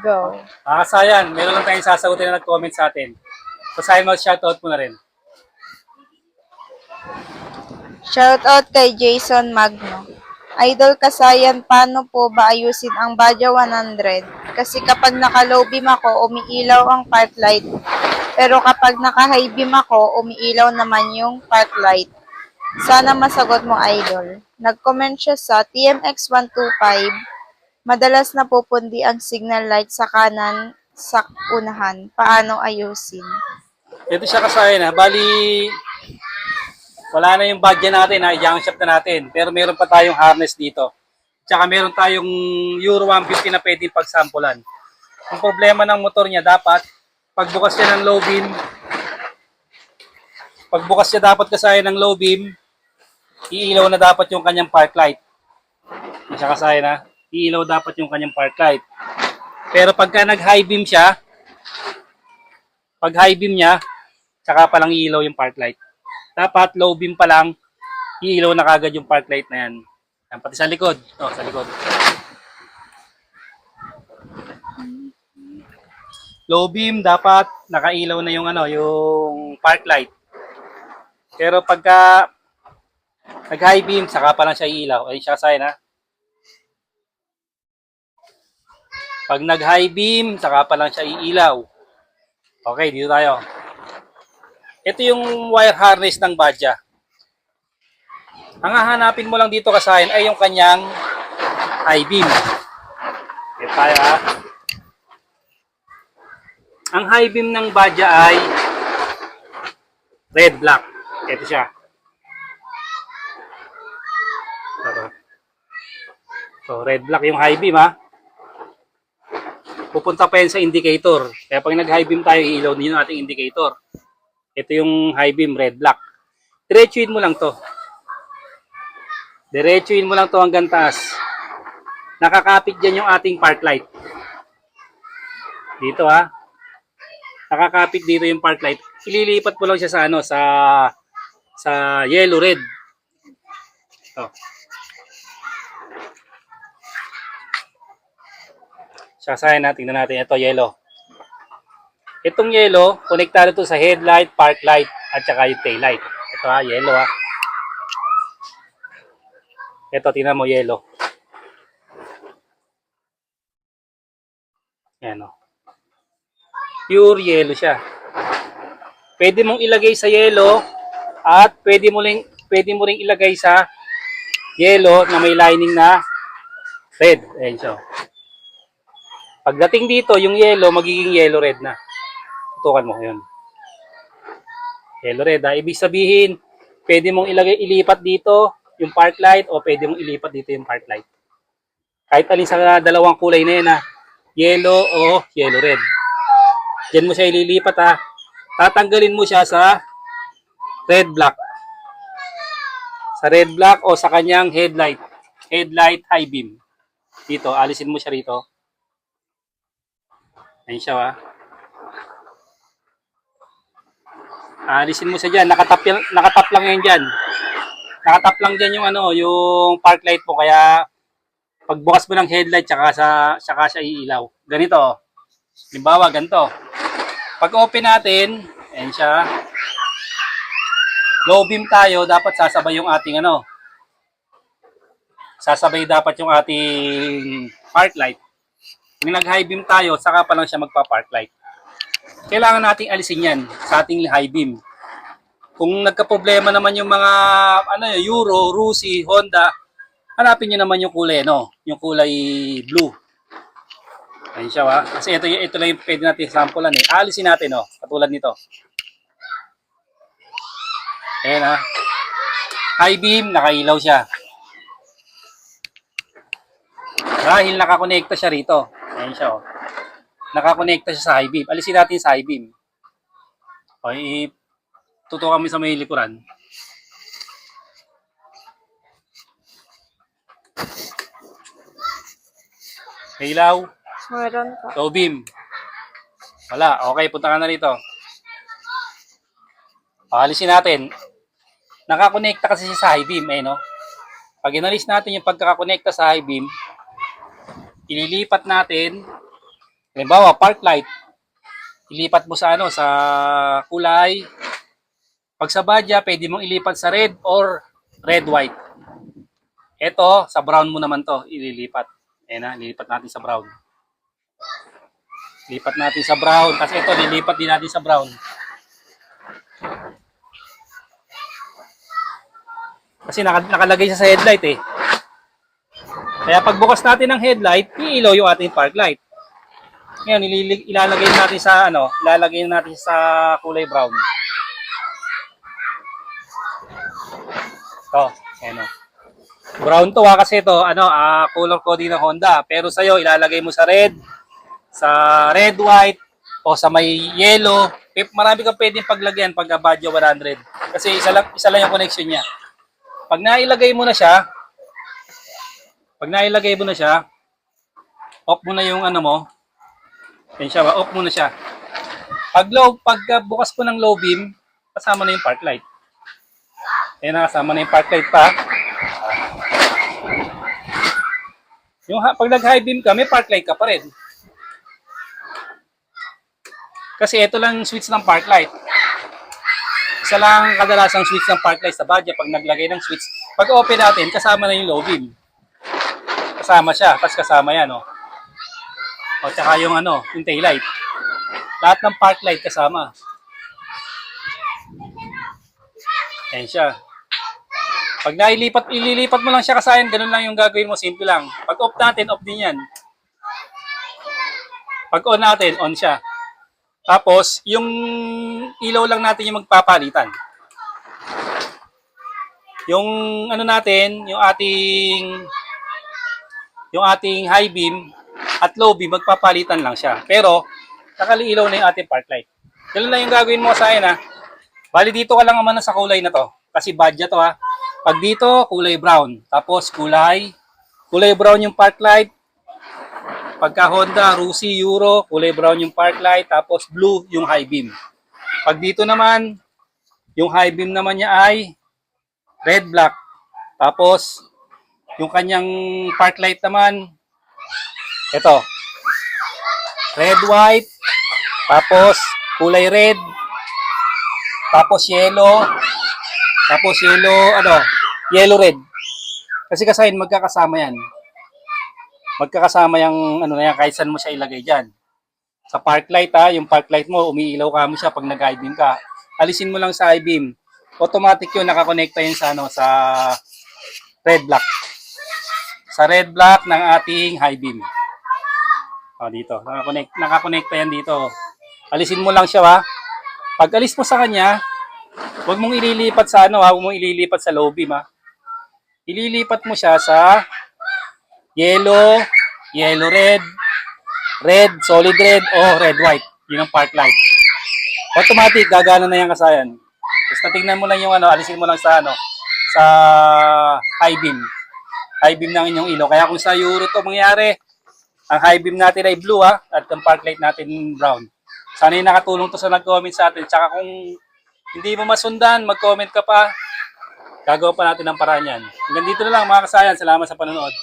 Go. Kasayan, meron lang tayong sasagutin na nag-comment sa atin. Kasayan, mag-shoutout mo na rin. Shoutout kay Jason Magno. Idol Kasayan, paano po ba ayusin ang Badya 100? Kasi kapag naka-low beam ako, umiilaw ang park light. Pero kapag naka-high beam ako, umiilaw naman yung park light. Sana masagot mo, Idol. Nag-comment siya sa TMX125. Madalas napupundi ang signal light sa kanan sa unahan. Paano ayusin? Ito siya kasayan ha. Bali, wala na yung budget natin ha. I-junk shop na natin. Pero meron pa tayong harness dito. Tsaka meron tayong Euro 150 na pwedeng pagsampulan. Ang problema ng motor niya, dapat pagbukas niya ng low beam, pagbukas niya dapat kasayan ng low beam, iilaw na dapat yung kanyang park light. Hindi siya kasayan ha. Iilaw dapat yung kanyang park light. Pero pagka nag-high beam siya, pag high beam niya, tsaka pa lang iilaw yung park light. Dapat low beam pa lang, iilaw na kagad yung park light na yan. Yan, pati sa likod. Oh, sa likod. Low beam, dapat nakailaw na yung yung park light. Pero pagka nag-high beam, saka pa lang siya iilaw. Ayun siya sign ha. Pag nag-high beam, saka pa lang siya iilaw. Okay, dito tayo. Ito yung wire harness ng Badya. Ang hahanapin mo lang dito kasahin ay yung kanyang high beam. Dito tayo ha. Ang high beam ng Badya ay red black. Ito siya. So, red black yung high beam ha. Pupunta pa yan sa indicator. Kaya pag nag-high beam tayo, iilaw din yung ating indicator. Ito yung high beam, red black. Diretsuin mo lang to. Diretsuin mo lang to hanggang taas. Nakakapit dyan yung ating park light. Dito ha. Nakakapit dito yung park light. Ililipat mo lang siya sa sa yellow red. Ito. Sasayan natin, tingnan natin. Ito, yellow. Itong yellow, konektado to sa headlight, park light, at saka yung tail light. Ito ha, yellow ha. Ito, tingnan mo, yellow. Ayan o. Pure yellow siya. Pwede mong ilagay sa yellow at pwede mo ring ilagay sa yellow na may lining na red. Ayan siya. Pagdating dito, yung yellow, magiging yellow red na. Tutukan mo yun. Yellow red ha. Ibig sabihin, pwede mong ilipat dito yung park light o pwede mong ilipat dito yung park light. Kahit alin sa dalawang kulay na yan ha. Yellow o yellow red. Diyan mo siya ililipat ha. Tatanggalin mo siya sa red black. Sa red black o sa kanyang headlight. Headlight high beam. Dito, alisin mo siya rito. Ayan siya ha. Alisin mo siya dyan. Nakatap lang yan dyan. Nakatap lang dyan yung yung park light mo. Kaya pagbukas mo ng headlight, saka siya iilaw. Ganito. Halimbawa, ganito. Pag open natin, ayan siya. Low beam tayo, dapat sasabay yung ating sasabay dapat yung ating park light. Kung nag-high beam tayo, saka pa lang siya magpa-park light. Kailangan nating alisin yan sa ating high beam. Kung nagka-problema naman yung mga Euro, Rusi, Honda, hanapin niyo naman yung kulay yung kulay blue. Ayun siya ha. Kasi ito lang yung pwede natin samplean eh. Alisin natin katulad nito. Ayan ha. High beam, nakailaw siya. Dahil nakakonekta siya rito. Ayan siya nakakonekta siya sa high beam. Alisin natin sa high beam. Okay, tutukan mo sa may likuran. Ilaw. Meron pa. Low beam. Wala. Okay, punta ka na rito. Alisin natin. Nakakonekta kasi siya sa high beam. Pag inalis natin yung pagkakakonekta sa high beam, ililipat natin Halimbawa, park light. Ilipat mo sa sa kulay. Pag sa badya, pwede mong ilipat sa red or red white. Ito, sa brown mo naman to, ililipat. Ayan na, lilipat natin sa brown. Lipat natin sa brown. Kasi ito, lilipat din natin sa brown. Kasi nakalagay siya sa headlight eh. Kaya pagbukas natin ng headlight, iilaw yung ating park light. Ngayon, ilalagay natin sa ilalagay natin sa kulay brown. Ito, ayan o. Brown to kasi ito, color coding ng Honda. Pero sa'yo, ilalagay mo sa red, white, o sa may yellow. Marami kang pwedeng paglagyan pag Badja 100. Kasi isa lang yung connection niya. Pag nailagay mo na siya, off mo na yung mo. Yan siya, off mo na siya. Pag bukas ko ng low beam, kasama na yung park light. Ayan na, kasama na yung park light pa. Pag nag-high beam ka, may park light ka pa rin. Kasi ito lang switch ng park light. Isa lang kadalasang switch ng park light sa Badja. Pag naglagay ng switch, pag open natin, kasama na yung low beam. Kasama siya, tapos kasama yan, o tsaka yung yung tail light. Lahat ng park light kasama. Ayan siya. Pag ililipat mo lang siya kasayan, ganun lang yung gagawin mo, simple lang. Pag off natin, off din yan. Pag on natin, on siya. Tapos, yung ilaw lang natin yung magpapalitan. Yung natin, yung ating high beam at low beam, magpapalitan lang siya. Pero, nakaliilaw na yung ating park light. Ganun lang yung gagawin mo sa akin, ha. Bali, dito ka lang naman sa kulay na to. Kasi Badja to, ha. Pag dito, kulay brown. Tapos, kulay brown yung park light. Pagka Honda, Rusi, Euro, kulay brown yung park light. Tapos, blue yung high beam. Pag dito naman, yung high beam naman niya ay red, black. Tapos, yung kanyang park light naman, ito. Red, white. Tapos, kulay red. Tapos, yellow. Tapos, yellow, red. Kasi magkakasama yan. Magkakasama yung yan, kahit saan mo siya ilagay dyan. Sa park light, yung park light mo, umiilaw kami siya pag nag-high beam ka. Alisin mo lang sa high beam. Automatic yun, nakakonekta yun sa red black. Sa red black ng ating high beam. Dito, nakakonekta yan dito. Alisin mo lang siya, ha. Pag alis mo sa kanya, huwag mong ililipat sa huwag mong ililipat sa low beam, ha. Ililipat mo siya sa yellow, red, solid red, o red white. Yun ang park light. Automatic, gagana na yan kasayan. Basta tingnan mo lang yung alisin mo lang sa sa high beam. High beam ng inyong ilaw. Kaya kung sa Euro to mangyari, ang high beam natin ay blue, at ang park light natin brown. Sana yung nakatulong to sa nag-comment sa atin. Tsaka kung hindi mo masundan, mag-comment ka pa. Gagawa pa natin ng paraan yan. Hanggang dito na lang mga kasayan. Salamat sa panonood.